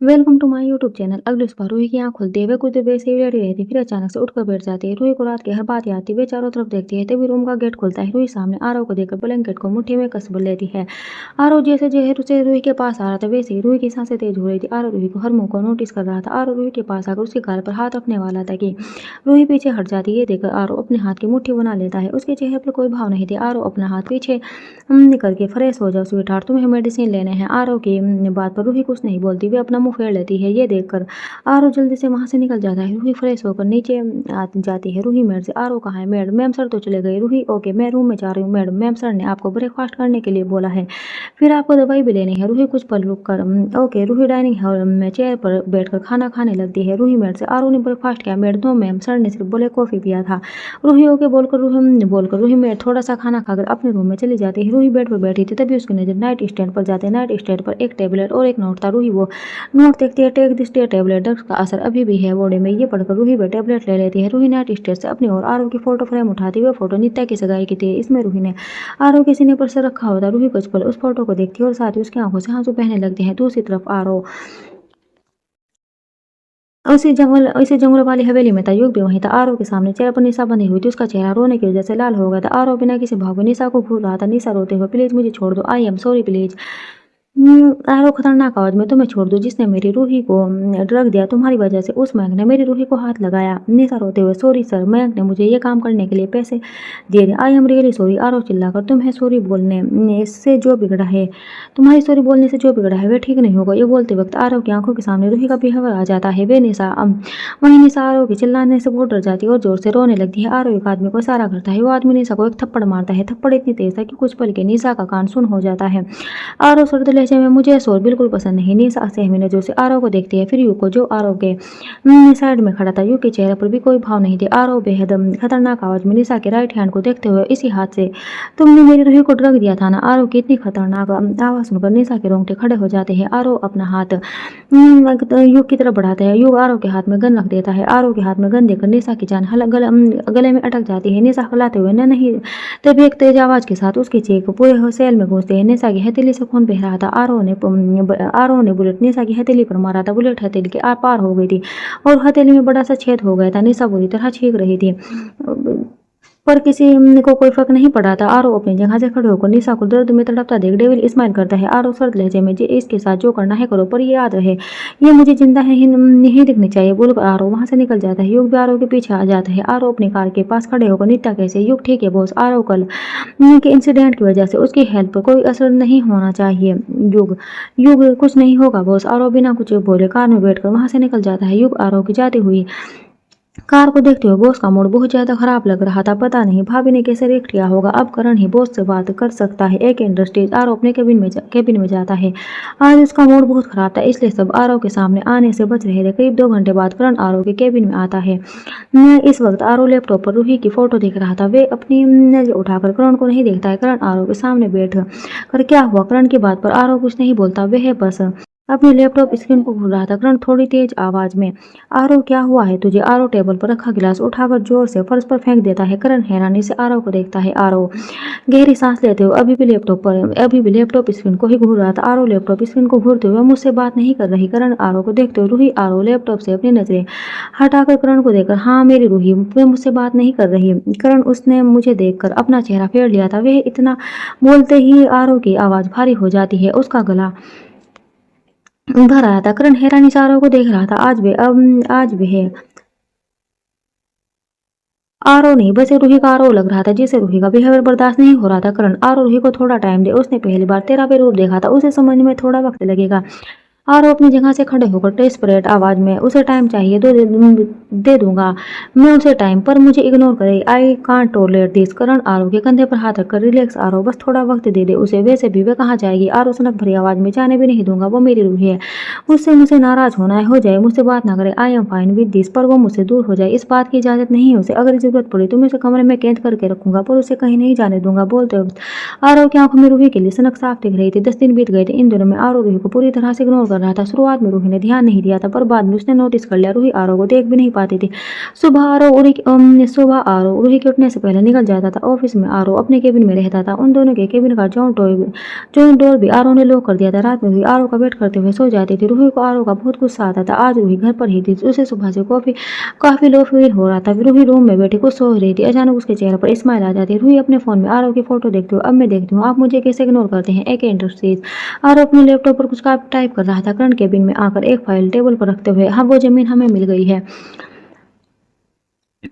Welcome to my YouTube channel. अगली सुबह रूही की आंख खुलती है। वे कुछ देर वैसे ही लेटी रहती, फिर अचानक से उठकर बैठ जाती है। रूही को रात की हर बात याद थी। वे चारों तरफ देखती है, तभी रूम का गेट खुलता है। रूही सामने आरव को देखकर ब्लैंकेट को मुट्ठी में कस लेती है। आरव जैसे जहर से रूही के पास आ रहा था, वैसे ही रूही की सांसें तेज हो रही थी। आरव रूही को हर मुंह को नोटिस कर रहा था। आरव रूही के पास आकर उसके गाल पर हाथ रखने वाला था कि रूही पीछे हट जाती है। ये देखकर आरव अपने हाथ की मुट्ठी बना लेता है। उसके चेहरे पर कोई भाव नहीं थी। आरव अपना हाथ पीछे करके, फ्रेश हो जाओ स्वीटहार्ट, तुम्हें मेडिसिन लेने हैं। आरव की बात पर रूही कुछ नहीं बोलती, वे अपना मुंह फेर लेती है। ये देखकर आरव जल्दी से वहां से निकल जाता है। रूही फ्रेश होकर नीचे जाती है। रूही मैड से, आरव कहाँ है? मैडम, मैम सर तो चले गए। रूही, ओके मैं रूम में जा रही हूँ मैडम, मैम सर ने आपको ब्रेकफास्ट करने के लिए बोला है, फिर आपको दवाई भी लेनी है। रूही कुछ पल रुक कर ओके। रूही डाइनिंग हॉल में चेयर पर बैठकर खाना खाने लगती है। रूही मैड से, आरव ने ब्रेकफास्ट किया मैड? नो मैम, सर ने सिर्फ बोले कॉफी पिया था। रूही ओके बोलकर रूही मैड थोड़ा सा खाना खाकर अपने रूम में चली जाती है। रूही बेड पर बैठी थी, तभी उसकी नजर नाइट स्टैंड पर जाती है। नाइट स्टैंड पर एक टेबलेट और एक नोट था। रूही वो नोट देखती है, टेक दिस टेबलेट, ड्रग्स का असर अभी भी है बॉडी में। ये पढ़कर रूही वह टेबलेट ले लेती है। रूही नाइट स्टैंड से अपनी और आरव की फोटो फ्रेम उठाती है। वह फोटो नित्या की सगाई की थी। इसमें रूही ने आरव के सीने पर सर रखा होता। रूही कुछ पल उस फोटो को देखती है और साथ ही उसकी आंखों से आंसू बहने लगते हैं। दूसरी तरफ आरव उसी जंगल वाली हवेली में था। युग भी वहीं था। आरव के सामने चेयर पर निशा बंधी हुई थी। उसका चेहरा रोने की वजह से लाल हो गया था। आरव बिना किसी भाव के निशा को घूर रहा था। निशा रोते हुए, प्लीज मुझे छोड़ दो, I am sorry please. Aarav खतरनाक आवाज में, तुम्हें छोड़ दूं? जिसने मेरी रूही को ड्रग दिया, तुम्हारी वजह से उस मयंक ने मेरी रूही को हाथ लगाया। निशा रोते हुए, सॉरी सर, मयंक ने मुझे ये काम करने के लिए पैसे दिए थे, I am really sorry. Aarav चिल्लाकर, तुम्हें सॉरी बोलने से जो बिगड़ा है, तुम्हारी सॉरी बोलने से जो बिगड़ा है वह ठीक नहीं होगा। ये बोलते वक्त आरव की आंखों के सामने रूही का बिहेवियर आ जाता है। वे निशा वहीं निशा आरव के चिल्लाने से बहुत डर जाती है और जोर से रोने लगती है। आरव एक आदमी को इशारा करता है। वो आदमी निशा को एक थप्पड़ मारता है। थप्पड़ इतनी तेज था कि कुछ पल के निशा का कान सुन हो जाता है। आरव सर्द लहजे में, मुझे शोर बिल्कुल पसंद नहीं। निशा सहमी नजरों से आरव को देखती है, फिर यू को, जो आरव के साइड में खड़ा था। यू के चेहरे पर भी कोई भाव नहीं थे। आरव बेहद खतरनाक आवाज में निशा के राइट हैंड को देखते हुए, इसी हाथ से तुमने मेरी रूही को ड्रग दिया था ना? आरव की इतनी खतरनाक आवाज सुनकर निशा के रोंगटे खड़े हो जाते हैं। आरव अपना हाथ यू की तरफ बढ़ाता है। यू आरव के हाथ में गन रख देता है। आरव के हाथ में गन देकर निशा की जान गले में अटक जाती है। निशा हलाते हुए, न नहीं। तभी एक तेज आवाज के साथ उसके चीख पूरे सेल में गूंजते हैं। निशा की हथेली से खून बह रहा था। आरव ने बुलेट निशा की हथेली पर मारा था। बुलेट हथेली के आर पार हो गई थी और हथेली में बड़ा सा छेद हो गया था। निशा बुरी तरह चीख रही थी, पर किसी को कोई फर्क नहीं पड़ा था। आरव अपनी जगह से खड़े होकर निशा को दर्द में तड़पता देख डेविल स्माइल करता है। आरव सर्द लहजे में, जी इसके साथ जो करना है करो, पर ये याद रहे ये मुझे जिंदा है नहीं दिखनी चाहिए, बोलकर आरव वहां से निकल जाता है। युग भी आरव के पीछे आ जाता है। आरव अपनी कार के पास खड़े होकर, नित्या कैसे? युग, ठीक है बॉस। आरव कल के इंसिडेंट की वजह से उसकी हेल्थ पर कोई असर नहीं होना चाहिए। युग युग कुछ नहीं होगा बॉस। आरव बिना कुछ बोले कार में बैठकर वहां से निकल जाता है। युग आरव की जाती हुई कार को देखते हुए, बॉस का मूड बहुत ज्यादा खराब लग रहा था। पता नहीं भाभी ने कैसे रिएक्ट किया होगा। अब करण ही बॉस से बात कर सकता है। एक इंडस्ट्रीज आरव अपने केबिन में जाता है। आज उसका मूड बहुत खराब था, इसलिए सब आरव के सामने आने से बच रहे थे। करीब 2 घंटे बाद करण आरव के केबिन में आता है। इस वक्त आरव लैपटॉप पर रूही की फोटो देख रहा था। वे अपनी नजर उठाकर करण को नहीं देखता है। करण आरव के सामने बैठ कर, क्या हुआ? करण की बात पर आरव कुछ नहीं बोलता। वह बस अपने लैपटॉप स्क्रीन को घूर रहा था। करण थोड़ी तेज आवाज में, आरव क्या हुआ है तुझे? आरव टेबल पर रखा गिलास उठाकर जोर से फर्श पर फेंक देता है। करण हैरानी से आरव को देखता है। आरव गहरी सांस लेते हुए अभी भी लैपटॉप स्क्रीन को ही घूर रहा था। आरव लैपटॉप स्क्रीन को घूरते हुए, मुझसे बात नहीं कर रही? करण आरव को देखते हुए, रूही। आरव लैपटॉप से अपनी नजरें हटाकर करण को देखकर, हाँ मेरी रूही, वे मुझसे बात नहीं कर रही। करण, उसने मुझे देखकर अपना चेहरा फेर लिया था। वह इतना बोलते ही आरव की आवाज भारी हो जाती है। उसका गला भर आया था। करण हैरानी से आरव को देख रहा था। आज भी है आरव नहीं, बस ये रूही का आरव लग रहा था, जिसे रूही का बिहेवियर बर्दाश्त नहीं हो रहा था। करण, आरव रूही को थोड़ा टाइम दे, उसने पहली बार तेरा भी रूप देखा था, उसे समझने में थोड़ा वक्त लगेगा। आरव अपनी जगह से खड़े होकर डेस्परेट आवाज में, उसे टाइम चाहिए तो दे दूंगा मैं उसे टाइम, पर मुझे इग्नोर करे, आई कांट टॉलरेट दिस। करण आरव के कंधे पर हाथ रखकर, रिलैक्स आरव, बस थोड़ा वक्त दे दे उसे, वैसे भी वे कहाँ जाएगी? आरव सनक भरी आवाज में, जाने भी नहीं दूंगा, वो मेरी रूही है, उससे मुझे नाराज होना है हो जाए, मुझसे बात ना करे, I am fine with this, पर वो मुझसे दूर हो जाए, इस बात की इजाजत नहीं है उसे। अगर जरूरत पड़ी तो मैं उसे कमरे में कैद करके रखूंगा, पर उसे कहीं नहीं जाने दूंगा। बोलते वक्त आरव की आंखों में रूही के लिए सनक साफ दिख रही थी। 10 दिन बीत गए थे। इन दिनों में आरव रूही को पूरी तरह से इग्नोर कर कर रहा था। शुरुआत में रूही ने ध्यान नहीं दिया था, पर बाद में उसने नोटिस कर लिया रूही आरव को देख भी नहीं पाती थी। सुबह आरव रूही के उठने से पहले निकल जाता था। ऑफिस में आरव अपने केबिन में रहता था। उन दोनों के केबिन का जौन डोर भी आरव ने लॉक कर दिया था। रात में रूही आरव का वेट करते हुए सो जाती थी। रूही को आरव का बहुत गुस्सा आता था। आज रूही घर पर ही थी। उसे सुबह से काफी लो फील हो रहा था। रूही रूम में बैठी कुछ सोच रही थी। अचानक उसके चेहरे पर स्माइल आ जाती है। रूही अपने फोन में आरव की फोटो देखती हूँ। अब मैं देखती हूँ आप मुझे कैसे इग्नोर करते हैं। एक इंडस्ट्रीज आरव अपने लैपटॉप पर कुछ टाइप कर रहा था। करण केबिन में आकर एक फाइल टेबल पर रखते हुए, हाँ वो जमीन हमें मिल गई है।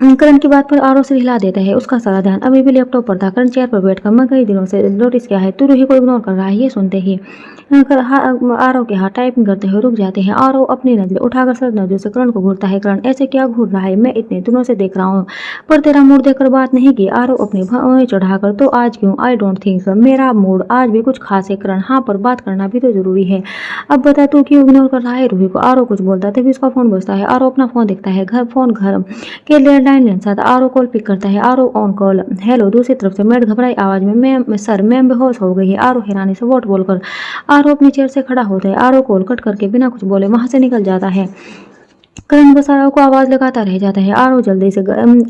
करण की बात पर आरव से हिला देता है। उसका सारा ध्यान अभी भी लैपटॉप पर था। करण चेयर पर बैठकर मैं कई दिनों से नोटिस किया है तू रूही को इग्नोर कर रहा है। ये सुनते ही आरव के हाथ टाइपिंग करते हुए रुक जाते हैं। आरव अपनी नजर उठाकर सर्द नजरों से करण को घूरता है। करण ऐसे क्या घूर रहा है, मैं इतने दिनों से देख रहा हूँ पर तेरा मूड देखकर बात नहीं की। आरव अपनी भौहें चढ़ाकर, तो आज क्यों? आई डोंट थिंक मेरा मूड आज भी कुछ खास है करण, हाँ पर बात करना भी तो जरूरी है। अब बता तू क्यों इग्नोर कर रहा है रूही को। आरव कुछ बोलता तभी उसका फोन बजता है। आरव अपना फोन देखता है। घर के लैंडलाइन लेंस था। आरव कॉल पिक करता है। Aarav on call. हेलो। दूसरी तरफ से मेड घबराई आवाज में, मैम सर मैम बेहोश हो गई है। आरव हैरानी से वोट बोलकर आरव अपनी चेयर से खड़ा होता है। आरव कॉल कट करके बिना कुछ बोले वहां से निकल जाता है। करण बस आरव को आवाज लगाता रह जाता है। आरव जल्दी से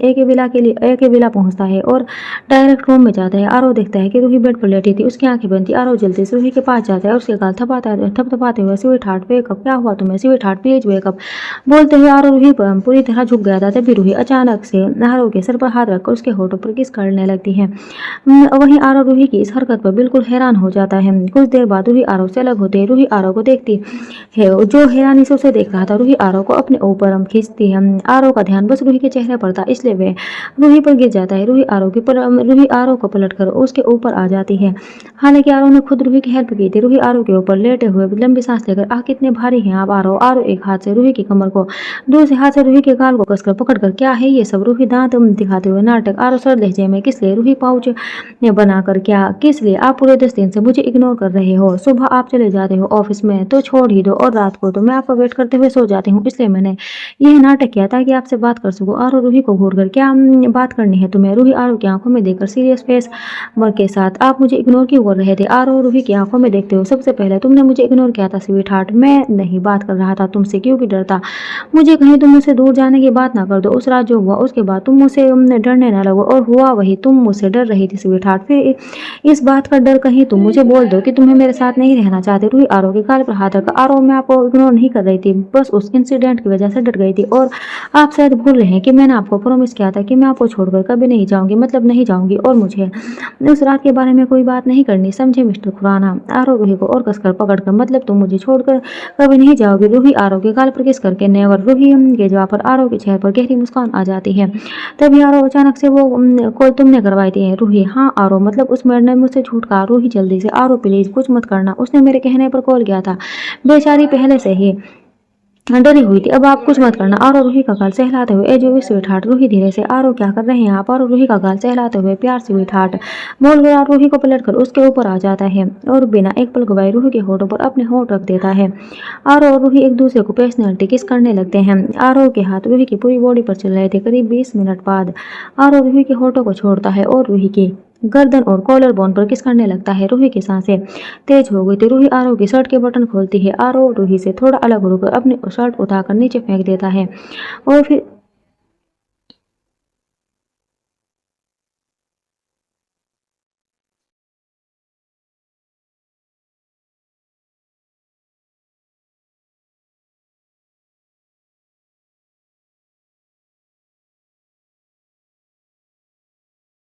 एक विला पहुंचता है और डायरेक्ट रूम में जाता है। आरव देखता है कि रूही बेड पर लेटी थी। उसकी आंखें बंद थी। आरव जल्दी से रूही के पास जाता है और उसके गाल थपथपाते हुए, स्वीट हार्ट वेकअप, क्या हुआ तुम्हें स्वीट हार्ट प्लीज वेकअप बोलते हुए आरव रूही पर पूरी तरह झुक गया था। तभी रूही अचानक से आरव के सर पर हाथ रखकर उसके होठों पर किस करने लगती है। वहीं आरव रूही की इस हरकत पर बिल्कुल हैरान हो जाता है। कुछ देर बाद रूही आरव से अलग होती है। रूही आरव को देखती है जो हैरानी से उसे देख रहा था। रूही आरव को अपने ऊपर खींचती है। आरव का ध्यान बस रूही के चेहरे पर था, इसलिए वह रूही पर गिर जाता है। रूही आरव को पलटकर उसके ऊपर आ जाती है। हालांकि आरव ने खुद रूही की हेल्प की थी। रूही आरव के ऊपर लेटे हुए लंबी सांस लेकर, आह कितने भारी हैं आप आरव। आरव एक हाथ से रूही की कमर को, दूसरे हाथ से रूही के गाल को कसकर पकड़कर, क्या है ये सब? रूही दांत दिखाते हुए नाटक। आरव सर लहजे में, किस लिए? रूही पाउच बनाकर, क्या किस लिए? आप पूरे 10 दिन से मुझे इग्नोर कर रहे हो। सुबह आप चले जाते हो ऑफिस में तो छोड़ ही दो, और रात को तो मैं आपका वेट करते हुए सो जाती हूँ, इसलिए मैंने यह नाटक किया ताकि आपसे बात कर सकूं। आरव रूही को घूरकर, क्या बात करनी है तुम्हें? रूही आरव की आंखों में देखकर सीरियस फेस के साथ, आप मुझे इग्नोर क्यों कर रहे थे? आरव रूही की आंखों में देखते हो, सबसे पहले तुमने मुझे इग्नोर किया था स्वीट हार्ट। मैं नहीं बात कर रहा था तुमसे क्योंकि डरता मुझे कहीं तुम मुझसे दूर जाने की बात ना कर दो। उस रात जो हुआ उसके बाद तुम मुझसे डरने ना लगो, और हुआ वही, तुम मुझसे डर रही थी स्वीट हार्ट। फिर इस बात का डर कहीं तुम मुझे बोल दो कि तुम्हें मेरे साथ नहीं रहना चाहते। रूही आरव के गाल पर हाथ रखा, आरव मैं आपको इग्नोर नहीं कर रही थी, बस उस इंसिडेंट की वजह से डर गई थी, और आप शायद भूल रहे हैं कि मैंने आपको प्रॉमिस किया था कि मैं आपको छोड़कर कभी नहीं जाऊंगी, मतलब नहीं जाऊंगी, और मुझे उस रात के बारे में कोई बात नहीं करनी, समझे मिस्टर खुराना? आरव रूही को और कसकर पकड़कर, मतलब तुम मुझे छोड़कर कभी नहीं जाओगी? रूही आरव के गाल पर किस करके, नेवर। रूही के जवाब पर आरव के चेहरे पर गहरी मुस्कान आ जाती है। तभी आरव अचानक से, वो कॉल तुमने करवाई थी रूही? हाँ आरव, मतलब उस मेड ने मुझसे झूठ कहा। रूही जल्दी से, आरव प्लीज कुछ मत करना, उसने मेरे कहने पर कॉल किया था, बेचारी पहले से ही डरी हुई थी, अब आप कुछ मत करना। आरव रूही का गाल सहलाते हुए, ए जो स्वीट हार्ट। रूही धीरे से, आरव क्या कर रहे हैं आप? आरव रूही का गाल सहलाते हुए, प्यार स्वीट हार्ट बोलकर आरव रूही को पलटकर उसके ऊपर आ जाता है और बिना एक पल गवाए रूही के होठों पर अपने होठ रख देता है। आरव और रूही एक दूसरे को पर्सनैलिटी किस करने लगते हैं। आरव के हाथ रूही की पूरी बॉडी पर चल रहे थे। करीब 20 मिनट बाद आरव रूही के होठों को छोड़ता है और रूही की गर्दन और कॉलर बोन पर किस करने लगता है। रूही की सांसें तेज हो गई थी। रूही आरव की शर्ट के बटन खोलती है। आरव रूही से थोड़ा अलग होकर अपनी शर्ट उठाकर नीचे फेंक देता है और फिर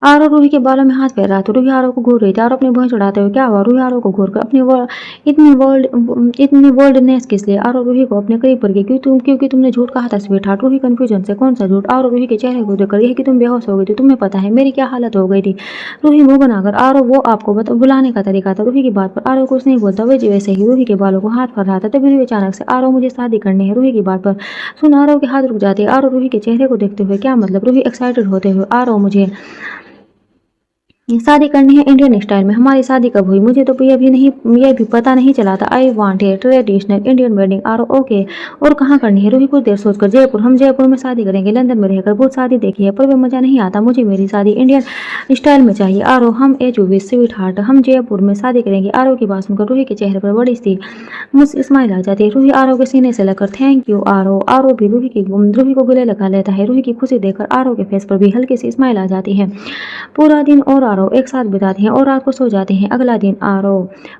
आरव रूही के बालों में हाथ फेर रहा था। रूही आरव को घूर रही थी। आरव अपनी भौं चढ़ाते हुए, क्या हुआ? रूही आरव को घूर कर, इतनी वर्ल्डनेस किस लिए? आरव रूही को अपने करीब कर गई, क्योंकि तुमने झूठ कहा था स्वीट हार्ट। रूही कंफ्यूजन से, कौन सा झूठ? आरव रूही के चेहरे को देखकर, यह कि तुम बेहोश हो गई थी, तुम्हें पता है मेरी क्या हालत हो गई थी? रूही मुंह बनाकर, आरव वो आपको बुलाने का तरीका था। रूही की बात पर आरव कुछ नहीं बोलता, वैसे ही रूही के बालों को हाथ कर रहा था। तभी रूही अचानक से, आरव मुझे शादी करनी है। रूही की बात पर सुन आरव के हाथ रुक जाते हैं। आरव रूही के चेहरे को देखते हुए, क्या मतलब? रूही एक्साइटेड होते हुए, आरव मुझे शादी करनी है इंडियन स्टाइल में। हमारी शादी कब हुई? मुझे तो ये भी पता नहीं चला था। I want a traditional Indian wedding. आरो ओके। और कहाँ करनी है? रूही कुछ देर सोचकर, जयपुर। हम जयपुर में शादी करेंगे। लंदन में रहकर बहुत शादी देखी है पर वे मजा नहीं आता। मुझे मेरी शादी इंडियन स्टाइल में चाहिए। आरो हम as you wish sweetheart. हम जयपुर में शादी करेंगे। आरो की बात सुनकर रूही के चेहरे पर बड़ी सी स्माइल आ जाती है। रूही आरो के सीने से लगकर थैंक यू आरो। आरो भी रूही को गले लगा लेता है। रूही की खुशी देखकर आरो के फेस पर भी हल्की सी स्माइल आ जाती है। पूरा दिन और आरो एक साथ बिताते हैं और रात को सो जाते हैं। अगला दिन आरो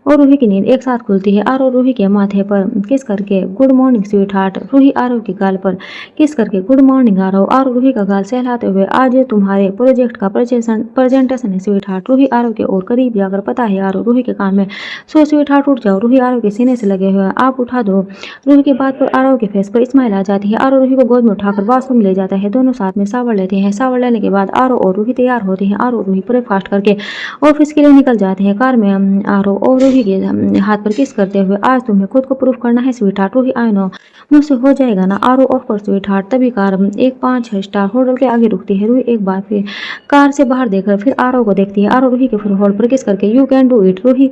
और रूही की नींद एक साथ खुलती है। आरो रूही के माथे पर किस करके good morning sweetheart. Ruhi Aaro के गाल पर किस करके गुड मॉर्निंग आरो। आरो रूही का गाल सहलाते हुए, आज तुम्हारे प्रोजेक्ट का प्रेजेंटेशन है स्वीट हार्ट। रूही आरो के और करीब जाकर, पता है आरो रूही के कान में, सो स्वीट हार्ट उठ जाओ। रूही आरो के सीने से लगे हुए, आप उठा दो। रूही की बात पर आरो के फेस पर स्माइल आ जाती है। आरो रूही को गोद में उठाकर वॉशरूम ले जाता है। दोनों साथ में शावर लेते हैं। शावर लेने के बाद आरो और रूही तैयार होते हैं। आरो रूही ब्रेकफास्ट करके ऑफिस के लिए निकल जाते हैं। कार में आरो और रूही के हाथ पर किस करते हुए, आज तुम्हें खुद को प्रूफ करना है sweetheart. Ruhi I know, मुझसे हो जाएगा ना। Aaro of course sweetheart. तभी कार एक 5 स्टार होटल के आगे रुकती है। रूही एक बार फिर कार से बाहर देखकर फिर आरो को देखती है। आरो रूही के फुल होल्ड पर किस करके, you can do it. Ruhi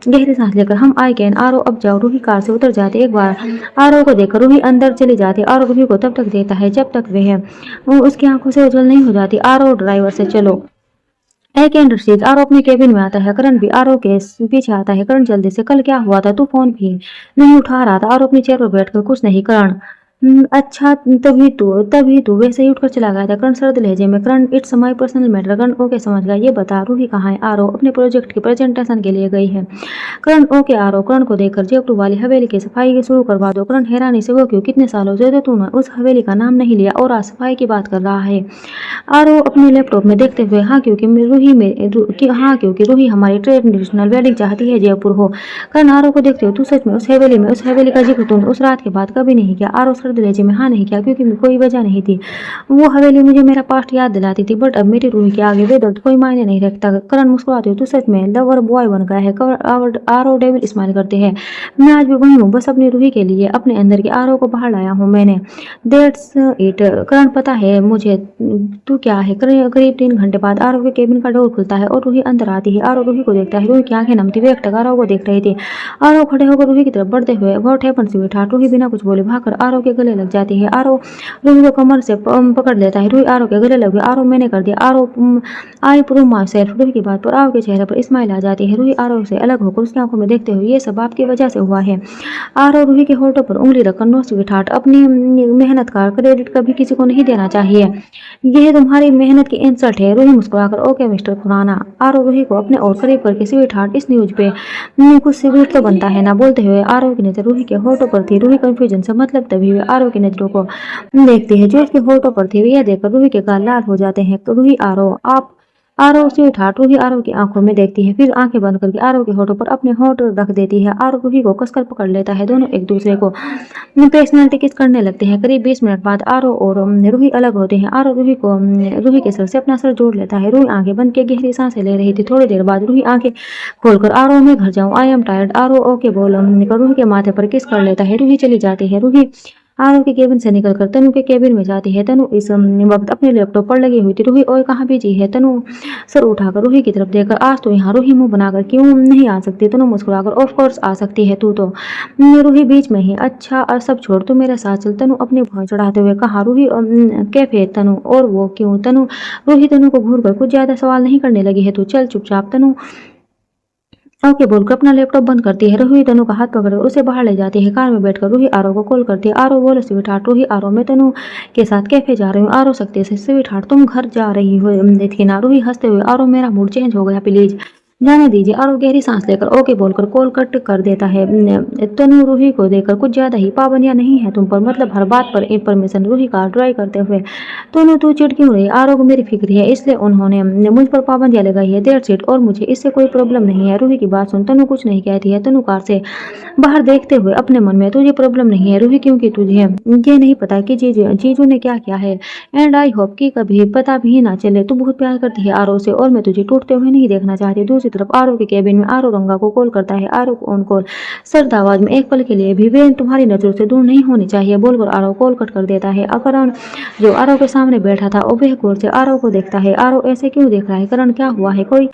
गहरी सांस लेकर, हम आई कैन। आरो अब जाओ। रूही कार से उतर जाते। एक बार आरो को देखकर रूही अंदर चली जाती। आरो रूही को तब तक देता है जब तक वह उसकी आंखों से ओझल नहीं हो जाती। आरो ड्राइवर से, चलो। एक इंडस्ट्रीज। आरो अपने केबिन में आता है। करण भी आरो के पीछे आता है। करण जल्दी से, कल क्या हुआ था? तू फोन भी नहीं उठा रहा था। आरो अपनी चेयर पर बैठकर, कुछ नहीं करण। अच्छा, तभी तू वैसे ही उठकर चला गया था। करण सर्द लहजे में, Karan it's my personal matter. Karan okay समझ गया। ये बता रूही कहाँ है? आरो अपने प्रोजेक्ट की प्रेजेंटेशन के लिए गई है। करण ओके आरो। करण को देखकर, जयपुर वाली हवेली की सफाई शुरू करवा दो। करण हैरानी से, वो क्यों? कितने सालों से तो तूने उस हवेली का नाम नहीं लिया और आज सफाई की बात कर रहा है। आरो अपने लैपटॉप में देखते हुए, क्योंकि रूही हमारी ट्रेडिशनल वेडिंग चाहती है, जयपुर हो। करण आरो को देखते हो, तू सच में उस हवेली का जिक्र तूने उस रात के बाद कभी नहीं किया? आरो सर्द लहजे में, हाँ नहीं किया, क्योंकि कोई वजह नहीं थी। वो हवेली मुझे मेरा पास्ट याद दिलाती थी, बट अब मेरी रूही के आगे वे दर्द कोई मायने नहीं रखता। करण मुस्कुराते हो, तू सच में लवर बॉय बन गया है। आरो डेविल स्माइल करते हैं। मैं आज भी वही हूँ, बस अपनी रूही के लिए अपने अंदर की आरो को बाहर लाया हूँ मैंने। That's it. करण पता है मुझे तू क्या है। करीब 3 घंटे बाद आरो के केबिन का डोर खुलता है और रूही अंदर आती है। आरो रूही को देखता है। रूही की आंखें नम थी, वे एकटक आरो को देख रही थी। आरो खड़े होकर रूही की तरफ बढ़ते हुए, what happened sweetheart. Ruhi बिना कुछ बोले भागकर आरो के गले लग जाती है। आरो रूही को कमर से पकड़ लेता है। रूही आरो के गले लग गई। आरो मैंने कर दिया। Aaro I prove myself. Ruhi की बात पर आरो के चेहरे पर स्माइल आ जाती है। रूही आरो से अलग होकर उसकी आंखों में देखते हुए, ये सब आपकी वजह से हुआ है। आरो रूही के होठों पर उंगली रखकर, नो स्वीट हार्ट, अपनी मेहनत का क्रेडिट कभी किसी को नहीं देना चाहिए। यह तुम्हारी मेहनत की इंसल्ट है। रूही मुस्कुराकर, ओके मिस्टर खुराना। आरो रूही को अपने और करीब करके, स्वीट हार्ट, इस न्यूज पे कुछ सिगरेट तो बनता है ना। बोलते हुए आरो की नजर रूही के होठों पर थी। रूही कंफ्यूजन से, मतलब? तभी वे आरो की नजरों को देखती है जो उसके होठों पर थी। यह देखकर रूही के गाल लाल हो जाते हैं। तो रूही आरो स्वीट हार्ट। रूही आरो की आंखों में देखती है, फिर आंखें बंद करके आरो के होठों पर अपने होठ रख देती है। आरो रूही को कसकर पकड़ लेता है। दोनों एक दूसरे को पेशनेटली किस करने लगते हैं। करीब 20 मिनट बाद आरो और रूही अलग होते हैं। आरो रूही के सर से अपना सर जोड़ लेता है। रूही आंखें बंद के गहरी सांसें ले रही थी। थोड़ी देर बाद रूही आंखें खोलकर, आरो मैं घर जाऊं, आई एम टायर्ड। आरो ओके बोल रूही के माथे पर किस कर लेता है। रूही चली जाती है। रूही आरो के केबिन से निकलकर तनु के केबिन में जाती है। तनु इस वक्त अपने लैपटॉप पर लगी हुई थी। रूही और कहाँ बिजी है? तनु सर उठाकर रूही की तरफ देखकर, आज तो यहाँ। रूही मुंह बनाकर, क्यों नहीं आ सकती? तनु मुस्कुराकर, ऑफ कोर्स आ सकती है तू तो। रूही बीच में ही, अच्छा सब छोड़, तू मेरे साथ चल। तनु अपनी भौं चढ़ाते हुए कहा। रूही कैफे? तनु और वो क्यों? तनु रूही तनु को घूर कर, कुछ ज्यादा सवाल नहीं करने लगी है तू, चल चुपचाप। तनु ओके बोलकर अपना लैपटॉप बंद करती है। रूही तनु का हाथ पकड़कर उसे बाहर ले जाती है। कार में बैठकर रूही आरो को कॉल करती है। आरो बोलो स्वीट हार्ट। रूही आरो मैं तनु के साथ कैफे जा रही हूँ। आरो सख्ती से, स्वीट हार्ट तुम घर जा रही हो थी ना? रूही हंसते हुए, आरो मेरा मूड चेंज हो गया, प्लीज जाने दीजिए। आरो गहरी सांस लेकर ओके बोलकर कॉल कट कर देता है। तनु रूही को देखकर, कुछ ज्यादा ही पाबंदियां नहीं है तुम पर, मतलब हर बात पर परमिशन। रूही का ट्राई करते हुए, तनु तू चिढ़ क्यों रही? आरो को मेरी फिक्र है, इसलिए उन्होंने मुझ पर पाबंदियां लगाई है, दैट्स इट। और मुझे इससे कोई प्रॉब्लम नहीं है। रूही की बात सुन तनु कुछ नहीं कहती है। तनु कार से बाहर देखते हुए अपने मन में, तुझे प्रॉब्लम नहीं है रूही, क्योंकि तुझे ये नहीं पता कि जीजू ने क्या किया है। एंड आई होप कि कभी पता भी ना चले। तू बहुत प्यार करती है आरो से और मैं तुझे टूटते हुए नहीं देखना चाहती। दूसरी दूसरी तरफ आरव के केबिन में आरव रंगा को कॉल करता है। आरव को ऑन कॉल सर्द आवाज में, एक पल के लिए भी वे तुम्हारी नजरों से दूर नहीं होनी चाहिए बोलकर आरव कॉल कट कर देता है। करण जो आरव के सामने बैठा था वह गौर से आरव को देखता है। आरव ऐसे क्यों देख रहा है? करण क्या हुआ है? कोई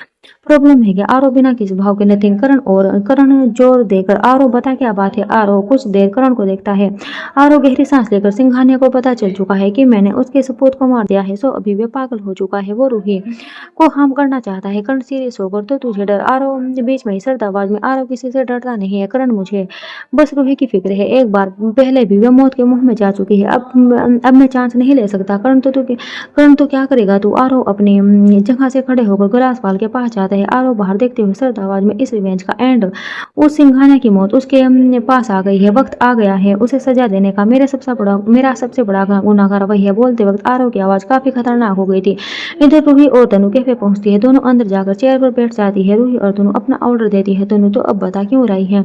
प्रॉब्लम है क्या? आरव बिना किसी भाव के नथिंग। करण जोर देकर आरव बता क्या बात है? आरव कुछ देर करण को देखता है। आरव गहरी सांस लेकर, सिंघानिया को पता चल चुका है कि मैंने उसके सपूत को मार दिया है, सो अभी वे पागल हो चुका है। वो रूही को हार्म करना चाहता है। करण सीरियस होकर, तो तुझे डर? आरव बीच में ही सर्द आवाज में, आरव किसी से डरता नहीं है करण, मुझे बस रूही की फिक्र है। एक बार पहले भी वह मौत के मुंह में जा चुकी है। अब मैं चांस नहीं ले सकता। करण तो क्या करेगा तू? आरव अपनी जगह से खड़े होकर ग्लासपाल के पास जाता है। आरव बाहर देखते हुए सर्द आवाज में, इस रिवेंज का एंड, उस सिंघानिया की मौत उसके पास आ गई है। वक्त आ गया है उसे सजा देने का। मेरा सबसे बड़ा गुनाहगार वही है। बोलते वक्त आरव की आवाज काफी खतरनाक हो गई थी। इधर रूही और तनु कैफे पहुंचती है। दोनों अंदर जाकर चेयर पर बैठ जाती है। रूही और तनु अपना ऑर्डर देती है। तनु, तो अब बता क्यों रही है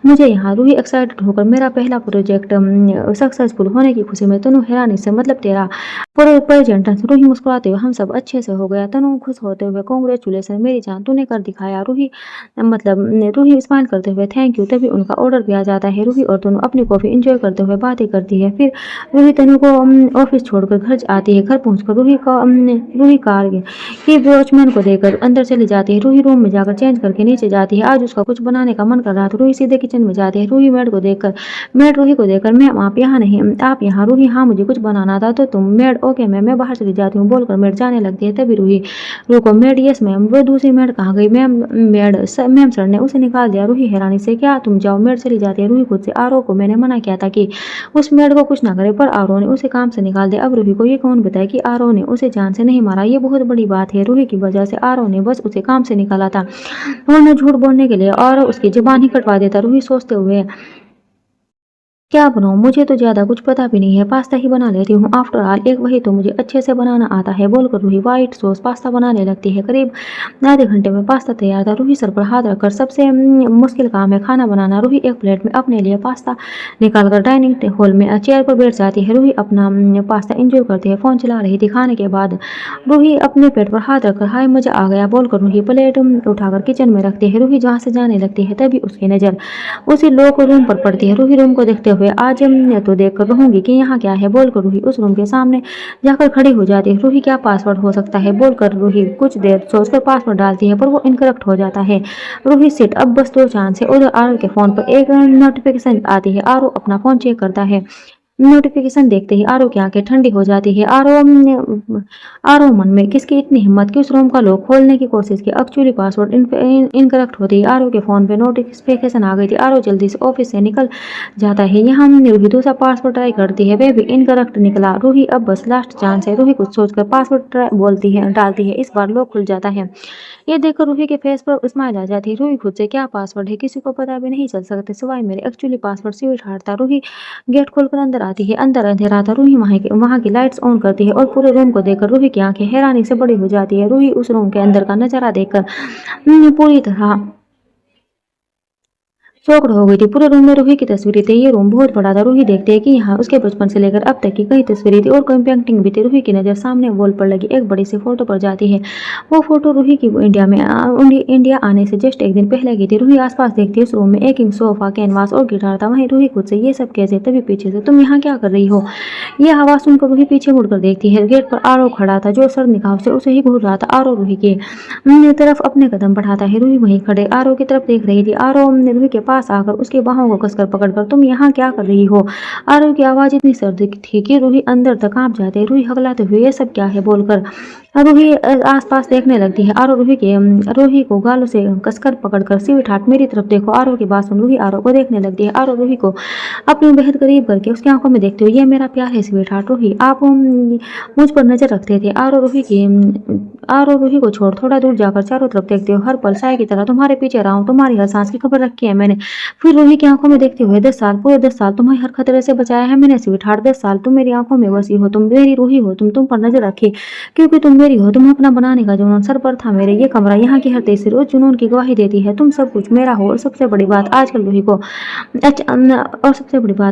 मुझे यहाँ? रूही एक्साइटेड होकर, मेरा पहला प्रोजेक्ट सक्सेसफुल होने की खुशी में। तनु हैरानी से, मतलब तेरा प्रेजेंट? रूही मुस्कुराते हुए, हम सब अच्छे से हो गया। तनु खुश होते हुए, कांग्रेचुलेशन मेरी जान, तूने कर दिखाया। रूही स्माइल करते हुए, थैंक यू। तभी उनका ऑर्डर भी आ जाता है। रूही और तनु अपनी कॉफी एंजॉय करते हुए बातें करती है। फिर रूही तनु को ऑफिस छोड़कर घर आती है। घर पहुंचकर रूही कार की वॉचमैन को देकर अंदर चली जाती है। रूही रूम में जाकर चेंज करके नीचे जाती है। आज उसका कुछ बनाने का मन कर रहा था। रूही सीधे किचन में जाती है। रूही मेड रूही को देखकर, मैम आप यहाँ नहीं, आप यहाँ? रूही, हाँ मुझे कुछ बनाना था तो तुम? मेड, ओके मैम मैं बाहर चली जाती हूँ बोलकर मेड जाने लगती है। तभी रूही, रुको मेड, यस मैम। वो दूसरी मेड कहाँ गई? मैम सर ने उसे निकाल दिया। रूही हैरानी से, क्या तुम जाओ? मेड चली जाती है। रूही खुद से, आरव को मैंने मना किया था कि उस मेड को कुछ ना करे, पर आरव ने उसे काम से निकाल दिया। अब रूही को ये कौन बताए कि आरव ने उसे जान से नहीं मारा? ये बहुत बड़ी बात है। रूही की वजह से आरव ने बस उसे काम से निकाला था, वरना झूठ बोलने के लिए और उसकी जुबान ही कटवा देता। रूही सोचते हुए, क्या बनाऊं? मुझे तो ज्यादा कुछ पता भी नहीं है, पास्ता ही बना लेती हूँ। आफ्टर ऑल एक वही तो मुझे अच्छे से बनाना आता है बोलकर रूही व्हाइट सॉस पास्ता बनाने लगती है। करीब आधे घंटे में पास्ता तैयार था। रूही सर पर हाथ रखकर, सबसे मुश्किल काम है खाना बनाना। रूही एक प्लेट में अपने लिए पास्ता निकालकर डाइनिंग हॉल में चेयर पर बैठ जाती है। रूही अपना पास्ता एंजॉय करती है। फोन चला रही थी। खाने के बाद रूही अपने पेट पर हाथ रखकर, हाय मजा आ गया बोलकर रूही प्लेट उठाकर किचन में रखती है। रूही जहाँ से जाने लगती है तभी उसकी नजर उसी लोग रूम पर पड़ती है। रूही रूम को देखते हुए, आज मैं तो देख कर रहूंगी कि यहाँ क्या है बोलकर रूही उस रूम के सामने जाकर खड़ी हो जाती है। रूही, क्या पासवर्ड हो सकता है बोलकर रूही कुछ देर सोचकर पासवर्ड डालती है, पर वो इनकरेक्ट हो जाता है। रूही सिट, अब बस दो चांस है। उधर आरव के फोन पर एक नोटिफिकेशन आती है। आरव अपना फोन चेक करता है। नोटिफिकेशन देखते ही आरव की आंखें ठंडी हो जाती है। आरव मन में, किसकी इतनी हिम्मत कि उस रूम का लॉक खोलने की कोशिश की? एक्चुअली पासवर्ड इनकरेक्ट होते ही आरव के फोन पे नोटिफिकेशन आ गई थी। आरव जल्दी से ऑफिस से निकल जाता है। यहाँ रूही दूसरा पासवर्ड ट्राई करती है, वह भी इनकरेक्ट निकला। रूही, अब बस लास्ट चांस है। रूही कुछ सोचकर पासवर्ड डालती है। इस बार लॉक खुल जाता है। ये देखकर रूही के फेस पर स्माइल आ जाती है। रूही खुद से, क्या पासवर्ड है? किसी को पता भी नहीं चल सकता सिवाय मेरे। एक्चुअली पासवर्ड स्वीट हार्ट था। रूही गेट खोलकर अंदर आती है। अंदर अंधेरा था। रूही वहाँ की लाइट्स ऑन करती है और पूरे रूम को देखकर रूही की आंखें हैरानी से बड़ी हो जाती है। रूही उस रूम के अंदर का नजारा देखकर पूरी तरह शॉक्ड हो गई थी। पूरे रूम में रूही की तस्वीरें थी। ये रूम बहुत बड़ा था। रूही देखते है कि यहाँ उसके बचपन से लेकर अब तक की कई तस्वीरें थी और कई पेंटिंग भी थी। रूही की नज़र सामने वॉल पर लगी एक बड़ी सी फोटो पर जाती है। वो फोटो रूही की इंडिया आने से जस्ट एक दिन पहले की थी। रूही आसपास देखती है। उस रूम में एक सोफा, कैनवास और गिटार था। वहीं रूही खुद से, ये सब कैसे? तभी पीछे से, तुम यहाँ क्या कर रही हो? यह आवाज़ सुनकर रूही पीछे मुड़कर देखती है। गेट पर आरव खड़ा था, जो सर निकाह से उसे ही घूर रहा था। आरव रूही की तरफ अपने कदम बढ़ाता है। रूही वहीं खड़े आरव की तरफ देख रही थी। आरव ने रूही के पास आकर उसकी बाहों को कसकर पकड़कर, तुम यहाँ क्या कर रही हो? आरव की आवाज इतनी सर्द थी कि रूही अंदर तक कांप जाती है। रूही हकलाते हुए, ये सब क्या है बोलकर रूही आसपास देखने लगती है। आरव रूही को गालों से कसकर पकड़कर, स्वीट हार्ट मेरी तरफ देखो। आरव की बात सुन रूही आरव को देखने लगती है। आरव रूही को अपनी बेहद करीब करके उसकी आंखों में देखते हुए, ये मेरा प्यार है स्वीट हार्ट। रूही, आप मुझ पर नजर रखते थे। आरव रूही को छोड़ थोड़ा दूर जाकर चारों तरफ देखते हो, हर पल साय की तरह तुम्हारे पीछे रहा हूं। तुम्हारी हर सांस की खबर रखी है मैंने। फिर रूही की आंखों में देखते हुए, 10 साल, पूरे 10 साल तुम्हें हर खतरे से बचाया है मैंने स्वीट हार्ट। 10 साल तुम मेरी आंखों में बसी हो, तुम मेरी रूही हो, तुम पर नजर रखी क्योंकि तुम मेरी हो। तुम अपना बनाने का जुनून सर पर था मेरे। ये कमरा, यहाँ की हर तस्वीर उस जुनून की गवाही देती है। तुम सब कुछ मेरा हो। और सबसे बड़ी बात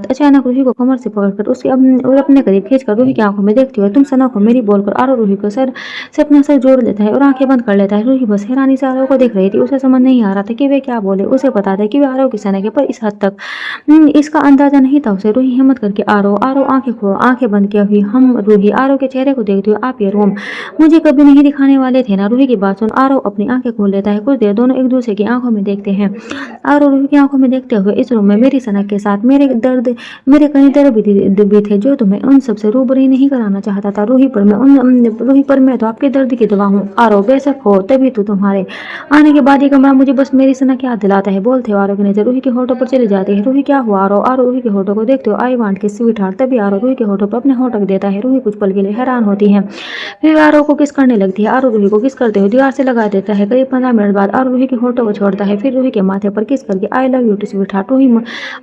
अचानक रूही को कमर से पकड़कर उसके और अपने करीब खींचकर रूही की आंखों में देखती हुए, तुम सनक हो मेरी बोलकर आरव रूही को सर से अपना सर जोड़ लेता है और आंखें बंद कर लेता है। रूही बस हैरानी से आरव को देख रही थी। उसे समझ नहीं आ रहा था कि वे क्या बोले। उसे पता था कि वे आरव की सनक है, पर इस हद तक इसका अंदाजा नहीं था उसे। रूही हिम्मत करके आरव आरव आंखें बंद किया हुई हम रूही आरव के चेहरे को देखते हुए, आप ये रूम मुझे कभी नहीं दिखाने वाले थे ना। रूही की बात सुन आरव अपनी आंखें खोल लेता है। कुछ देर दोनों एक दूसरे की आंखों में देखते हैं। आरव रूही की आंखों में देखते हुए, इस रूम में मेरी सनक के साथ मेरे कई दर्द भी थे जो तुम्हें उन सबसे रूबरू नहीं कराना चाहता था। रूही पर मैं तो आपके दर्द की दवा हूँ आरव, बेशक हो। तभी तो तुम्हारे आने के बाद ये कमरा मुझे बस मेरी सनक याद दिलाता है। बोलते हो आरव की नजर रूही के होठों पर चली जाती है। रूही क्या हुआ आरव? आरव रूही के होठों को देखते हो, आई वांट की स्वीट हार्ट। तभी आरव रूही के होठों पर अपने होठ रख देता है। रूही कुछ पल के लिए हैरान होती है, फिर आरव को किस करने लगती है। आरव रूही को किस करते हुए दीवार से लगा देता है। करीब 15 मिनट बाद आरव रूही के होठों को छोड़ता है, फिर रूही के माथे पर किस करके I love you too sweetheart. Ruhi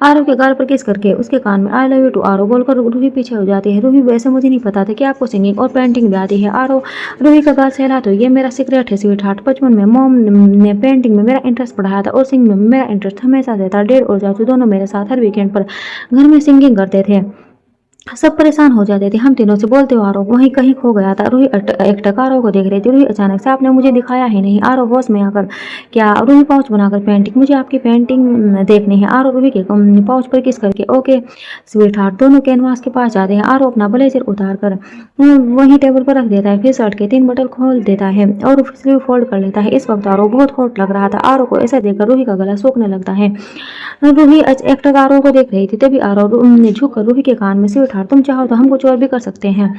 Aarav के गाल पर किस करके उसके कान में I love you too Aarav बोलकर रूही पीछे हो जाती है। रूही वैसे मुझे नहीं पता था कि आपको सिंगिंग और पेंटिंग भी आती है। आरव रूही का गाल सहला तो ये मेरा सीक्रेट है स्वीट हार्ट। बचपन में मॉम ने पेंटिंग में मेरा इंटरेस्ट बढ़ाया था और सिंगिंग में मेरा इंटरेस्ट हमेशा से था। डैड और चाचू दोनों मेरे साथ हर वीकेंड पर घर में सिंगिंग करते थे। सब परेशान हो जाते थे हम तीनों से। बोलते हो आरव वहीं कहीं खो गया था। रूही एकटक आरव को देख रही थी। रूही अचानक से, आपने मुझे दिखाया ही नहीं। आरव होश में आकर, क्या? रूही पाउच बनाकर, पेंटिंग, मुझे आपकी पेंटिंग देखनी है। आरव रूही के पाउच पर किस करके, ओके स्वीट हार्ट। दोनों कैनवास के पास जाते हैं। आरव अपना ब्लेजर उतार कर वहीं टेबल पर रख देता है, फिर शर्ट के 3 बटन खोल देता है और स्लीव फोल्ड कर लेता है। इस वक्त आरव बहुत हॉट लग रहा था। आरव को ऐसा देखकर रूही का गला सूखने लगता है। रूही एकटक आरव को देख रही थी। तभी आरव ने झुककर रूही के कान में, स्वीट हार्ट तुम चाहो तो हम कुछ और भी कर सकते हैं।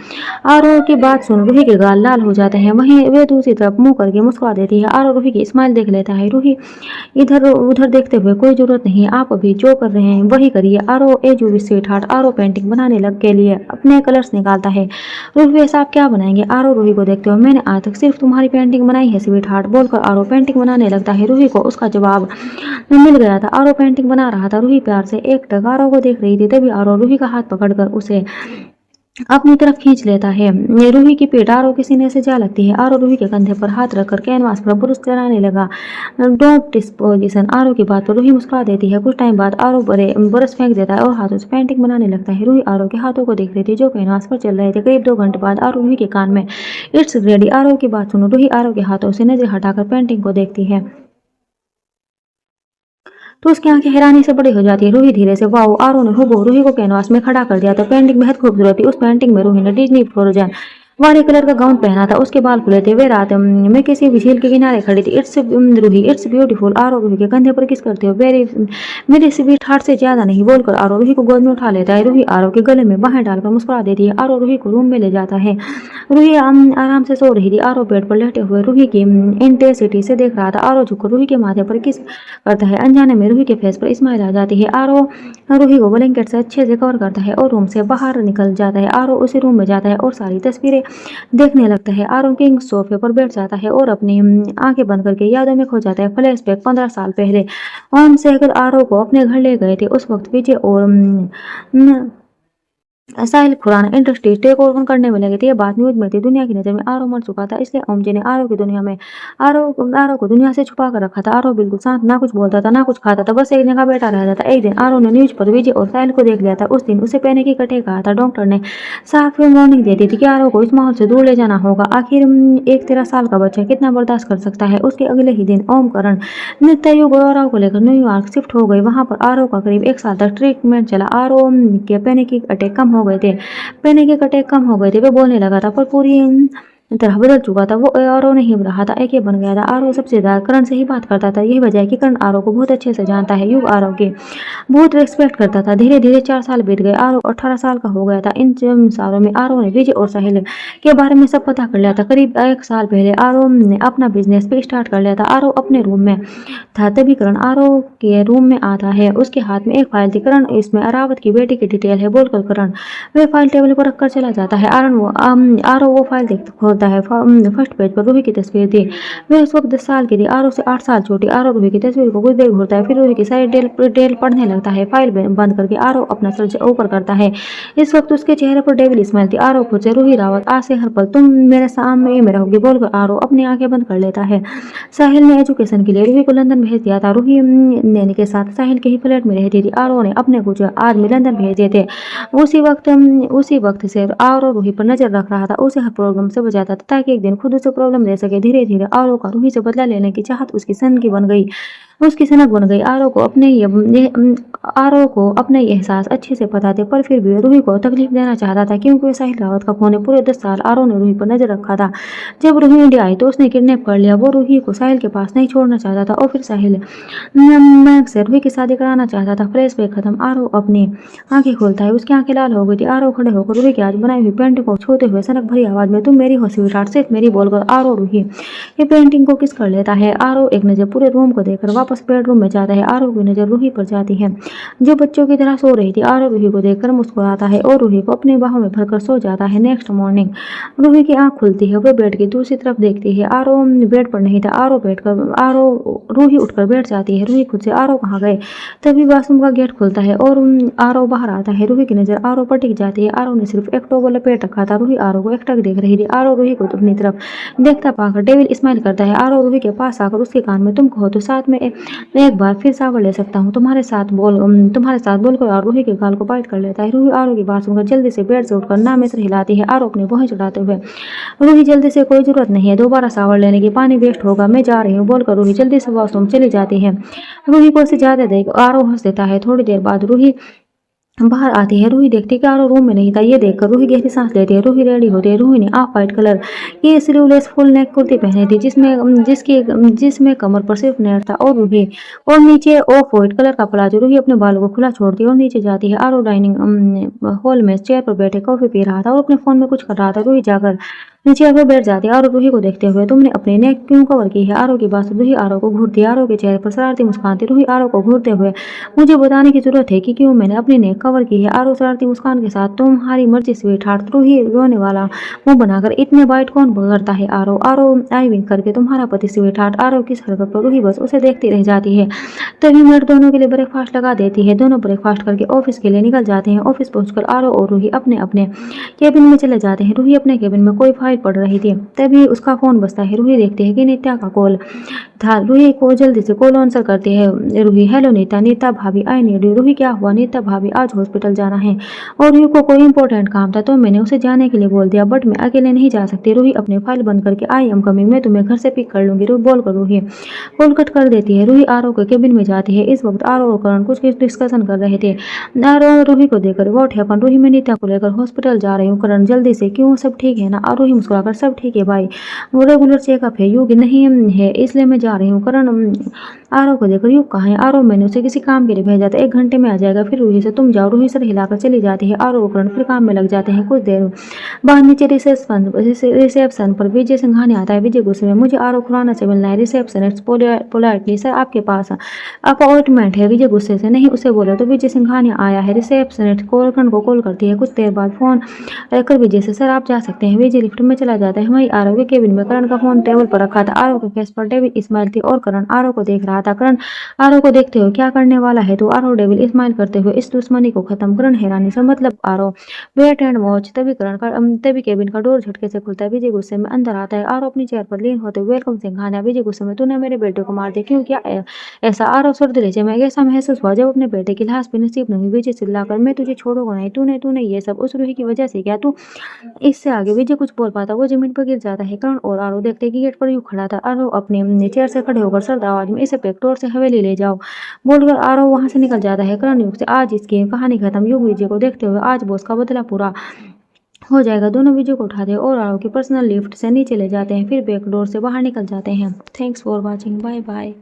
आरव की बात सुन रूही के गाल लाल हो जाते हैं। वहीं वे दूसरी तरफ मुंह करके मुस्कुरा देती है। आरव रूही की स्माइल देख लेता है। रूही इधर उधर देखते हुए, कोई जरूरत नहीं, आप अभी जो कर रहे हैं वही करिए। Aarav as you wish sweetheart. Aarav painting बनाने लग के लिए अपने कलर्स निकालता है। रूही वैसे आप क्या बनाएंगे? आरव रूही को देखते हुए, मैंने आज तक सिर्फ तुम्हारी पेंटिंग बनाई है स्वीट हार्ट बोलकर आरव पेंटिंग बनाने लगता है। रूही को उसका जवाब मिल गया था। आरव पेंटिंग बना रहा था। रूही प्यार से एकटक आरव को देख रही थी। तभी आरव रूही का हाथ पकड़कर उसे अपनी तरफ खींच लेता है। रूही की पीठ आरव के सीने से जा लगती है। आरव रूही के कंधे पर हाथ रखकर कैनवास पर ब्रश चलाने लगा। Don't disposition. आरव की बात पर रूही मुस्कुरा देती है। कुछ टाइम बाद आरव ब्रश फेंक देता है और हाथों से पेंटिंग बनाने लगता है। रूही आरव के हाथों को देख रही थी जो कैनवास पर चल रहे थे। करीब 2 घंटे बाद आरव रूही के कान में, इट्स रेडी। आरव की बात सुनो। रूही आरव के हाथों से नजर हटाकर पेंटिंग को देखती है तो उसकी आंखें हैरानी से बड़ी हो जाती है। रूही धीरे से, वाओ! आरव ने हूबहू रूही को कैनवास में खड़ा कर दिया था। पेंटिंग बेहद खूबसूरत थी। उस पेंटिंग में रूही ने डिज्नी फ्रोजन वाले कलर का गाउन पहना था। उसके बाल खुले थे। वे रात में किसी झील के किनारे खड़ी थी। It's Ruhi, it's beautiful. Aarav Ruhi के कंधे पर किस करते हो, मेरे स्वीट हार्ट से ज्यादा नहीं बोलकर आरव रूही को गोद में उठा लेता है। रूही आरव के गले में बाहें डालकर मुस्कुरा देती है। आरव रूही को रूम में ले जाता है। रूही आराम से सो रही थी। आरव बेड पर लेटे हुए रूही की इंटेंसिटी से देख रहा था। आरव झुककर रूही के माथे पर किस करता है। अनजाने में रूही के फेस पर स्माइल आ जाती है। आरव रूही को ब्लैंकेट से अच्छे से कवर करता है और रूम से बाहर निकल जाता है। आरव उसी रूम में जाता है और सारी तस्वीरें देखने लगता है। आरव किंग सोफे पर बैठ जाता है और अपनी आंखें बंद करके यादों में खो जाता है। फ्लैशबैक 15 साल पहले ओम सहगल आरव को अपने घर ले गए थे। उस वक्त विजय और साहिल खुराना इंडस्ट्री टेक ओवर करने में लगे थे। ये बात न्यूज में थी। दुनिया की नजर में आरव मर चुका था, इसलिए ओम जी ने आरव की दुनिया में आरव को दुनिया से छुपा कर रखा था। आरव बिल्कुल शांत, ना कुछ बोलता था ना कुछ खाता था, बस एक जगह बैठा रहता था। एक दिन आरव ने न्यूज पर विजय और साहिल को देख लिया था। उस दिन उसे पैनिक अटैक कहा था। डॉक्टर ने साफ वार्निंग दे दी थी कि आरव को इस माहौल से दूर ले जाना होगा। आखिर एक 13 साल का बच्चा कितना बर्दाश्त कर सकता है। उसके अगले ही दिन ओम करण नृत्य युग और आरव को लेकर न्यूयॉर्क शिफ्ट हो गए। वहां पर आरव का करीब 1 साल तक ट्रीटमेंट चला। आरव के पैनिक अटैक कम हो गए थे। पैनिक अटैक कम हो गए थे। वे बोलने लगा था पर पूरी तरह बदल चुका था। वो आरव नहीं रहा था, एक बन गया था। आरव सबसे ज्यादा करण से ही बात करता था। यही वजह है कि करण आरव को बहुत अच्छे से जानता है। युग आरव के बहुत रेस्पेक्ट करता था। धीरे धीरे 4 साल बीत गए। आरव 18 साल का हो गया था। इन सालों में आरव ने विजय और साहिल के बारे में सब पता कर लिया था। करीब 1 साल पहले आरव ने अपना बिजनेस भी स्टार्ट कर लिया था। आरव अपने रूम में था तभी करण आरव के रूम में आता है। उसके हाथ में एक फाइल थी। करण, इसमें अरावत की बेटी की डिटेल है बोलकर करण वे फाइल टेबल पर रखकर चला जाता है। आरव वो फाइल खोलता है। फर्स्ट पेज पर रूही की तस्वीर थी। वह उस वक्त 10 साल की थी। आरव से 8 साल छोटी। आरव रूही की तस्वीर को कुछ देर घूरता है, फिर रूही की सारी डिटेल पढ़ने लगता है। फाइल बंद करके आरव अपना सर ऊपर करता है। इस वक्त उसके चेहरे पर डेविल स्माइल थी। आरव खुद से, रूही रावत, आज से हर पल तुम मेरे सामने में रहोगी बोलकर आरव अपनी आंखें बंद कर लेता है। साहिल ने एजुकेशन के लिए रूही को लंदन भेज दिया था। रूही नैनी के साथ साहिल के ही फ्लैट में रहती थी। आरव ने अपने कुछ आदमी लंदन भेज दिए थे। उसी वक्त से आरव रूही पर नजर रख रहा था। उसे हर प्रॉब्लम से बचाता जाता था ताकि एक दिन खुद उसे प्रॉब्लम दे सके। धीरे धीरे आरो का रूही से बदला लेने की चाहत उसकी सनक बन गई। आरो को अपने ये एहसास अच्छे से पता थे, पर फिर भी वो रूही को तकलीफ देना चाहता था क्योंकि वो साहिल रावत का खून है। पूरे 10 साल आरो ने रूही पर नजर रखा था। जब रूही इंडिया आई तो उसने किडनैप कर लिया। वो रूही को साहिल के पास नहीं छोड़ना चाहता था और फिर साहिल मैक से रूही की शादी कराना चाहता था। फ्लैशबैक खत्म। आरो अपनी आंखें खोलता है, उसकी आंखें लाल हो गई थी। आरो खड़े होकर रूही की आज बनाई हुई पेंटिंग को छूते हुए सनक भरी आवाज में, तुम मेरी हो स्वीटहार्ट, सिर्फ मेरी बोलकर आरो रूही ये पेंटिंग को किस कर लेता है। आरो एक नजर पूरे रूम को देखकर वापस बेडरूम में जाता है। आरो की नजर रूही पर जाती है जो बच्चों की तरह सो रही थी। आरो रूही को देखकर मुस्कुराता है और रूही को अपनी बाहों में भरकर सो जाता है। नेक्स्ट मॉर्निंग रूही की आंख खुलती है। वह बेड की दूसरी तरफ देखती है। आरो बेड पर नहीं था। आरो रूही उठकर बैठ जाती है। रूही खुद से आरो कहाँ गए। तभी बाथरूम का गेट खुलता है और आरो बाहर आता है। रूही की नजर आरो पर टिक जाती है। आरो ने सिर्फ एक टॉवल लपेट रखा था। रूही आरो को एकटक देख रही थी। आरो रूही को अपनी तरफ देखता पाकर डेविल स्माइल करता है। आरो रूही के पास आकर उसके कान में, तुम कहो तो साथ में एक बार फिर शावर ले सकता हूँ तुम्हारे साथ बोलकर और रूही के गाल को बाइट कर लेता है। रूही आरो की बात सुनकर जल्दी से बेड से उठकर ना में सिर हिलाती है। आरो अपने भौहें चढ़ाते हुए, रूही जल्दी से, कोई जरूरत नहीं है दोबारा शावर लेने की, पानी वेस्ट होगा, मैं जा रही हूँ बोलकर रूही जल्दी से वॉशरूम चली जाती है। रूही को उसे ज्यादा देख आरो हंस देता है। थोड़ी देर बाद रूही बाहर आती है। रूही देखती है कि आरो रूम में नहीं था। ये देखकर रूही गहरी सांस लेती है। रूही रेडी होती है। रूही ने ऑफ वाइट कलर की स्लीवलेस फुल नेक कुर्ती पहनी थी जिसमें कमर पर सिर्फ नेट था और नीचे ऑफ वाइट कलर का प्लाजो। रूही अपने बालों को खुला छोड़ती है और नीचे जाती है। आरो डाइनिंग हॉल में चेयर पर बैठे कॉफी पी रहा था और अपने फोन में कुछ कर रहा था। रूही जाकर चेयर पर बैठ जाती है। आरो रूही को देखते हुए, तुमने अपनी नेक क्यों कवर की है। आरो की बात रूही आरो को घूरती है। आरो के चेहरे पर शरारती मुस्कान थी। रूही आरो को घूरते हुए, मुझे बताने की जरूरत है कि क्यों मैंने अपनी नेक कवर की है। आरो शरारती मुस्कान के साथ, तुम्हारी मर्जी स्वीटहार्ट। रूही रोने वाला मुंह बनाकर, इतने बाइट कौन करता है। आरो आई विंक करके, तुम्हारा पति स्वीटहार्ट। आरो की हरकत पर रूही बस उसे देखती रह जाती है। तभी मेड दोनों के लिए ब्रेकफास्ट लगा देती है। दोनों ब्रेकफास्ट करके ऑफिस के लिए निकल जाते हैं। ऑफिस पहुंचकर आरो और रूही अपने अपने केबिन में चले जाते हैं। रूही अपने केबिन में कोई फाइल पढ़ रही थी। तभी उसका फोन बजता है। रूही देखती है कि नित्या का कॉल था। रूही को जल्दी से कॉल आंसर करती है। रूही, हेलो नीता। नीता भाभी, आई नीड यू। रूही, क्या हुआ। नीता भाभी, आज हॉस्पिटल जाना है और रूही को कोई इंपॉर्टेंट काम था तो मैंने उसे जाने के लिए बोल दिया, बट मैं अकेले नहीं जा सकती। रूही अपनी फाइल बंद करके, आई एम कमिंग, मैं तुम्हें घर से पिक कर लूंगी बोल कर रूही कॉल कट कर देती है। रूही आरो के केबिन में जाती है। इस वक्त आरो और करण कुछ डिस्कशन कर रहे थे। आरो रूही को देखकर, व्हाट हैपन। रूही, मैं नीता को लेकर हॉस्पिटल जा रही हूँ। करण, जल्दी से। क्यों, सब ठीक है ना। रूही मुस्कुराकर, सब ठीक है भाई, वो रेगुलर चेकअप है, युग नहीं है इसलिए मैं जा रही हूँ। करण आरो को देखकर, युग कहाँ है। आरो, मैंने उसे किसी काम के लिए भेजा था, 1 घंटे में आ जाएगा। फिर रूही से, तुम जाओ। रूही सर हिलाकर चली जाती है। आरो और करण फिर काम में लग जाते हैं। कुछ देर बाद नीचे रिसेप्शन पर विजय सिंघानी आता है। विजय गुस्से में, मुझे आरो खुराना से मिलना है। रिसेप्शनिस्ट पोलाइटली, सर आपके पास अपॉइंटमेंट है। विजय गुस्से से, नहीं उसे बोलो। तो विजय सिंघानी आया है। रिसेप्शनिस्ट करण को कॉल करती है। कुछ देर बाद फोन रखकर विजय से, सर आप जा सकते हैं। विजय लिफ्ट में चला जाता है। वहीं आरो के केबिन में करण का फोन टेबल पर रखा था। आरो के फेस पर डेविल स्माइल थी और करण आरो को देख रहा था। करण आरो को देखते हुए, क्या करने वाला है तो। आरो डेविल स्माइल करते हुए, इस दुश्मनी को खत्म। करण हैरानी से, मतलब आरो, वेट एंड वॉच। तभी केबिन का डोर झटके से खुलता है। विजय गुस्से में अंदर आता है। आरो अपनी चेयर पर लीन होते, वेलकम सिंघानिया। विजय गुस्से में, तूने मेरे बेटे को मार दिया, क्यों किया ऐसा। आरो सर्द लहजे में, ऐसा महसूस हुआ जब अपने बेटे की लाश पे नसीब नहीं। विजय चिल्लाकर, मैं तुझे छोड़ूंगा नहीं। तूने ये सब उस रूही की वजह से किया। तू इससे आगे विजय कुछ बोल पाता, वो जमीन पर गिर जाता है। करण और आरो देखते कि गेट पर यूं खड़ा था। आरो अपने चेयर से खड़े होकर सर्द आवाज में, इसे पेक्टोर से हवेली ले जाओ बोलकर आरो वहां से निकल जाता है। करण युग से, आज इसकी कहानी खत्म। युग विजय को देखते हुए, आज बॉस का बदला पूरा हो जाएगा। दोनों विजय को उठाते हैं और आरो की पर्सनल लिफ्ट से नीचे ले जाते हैं, फिर बैक डोर से बाहर निकल जाते हैं। Thanks for watching, bye bye.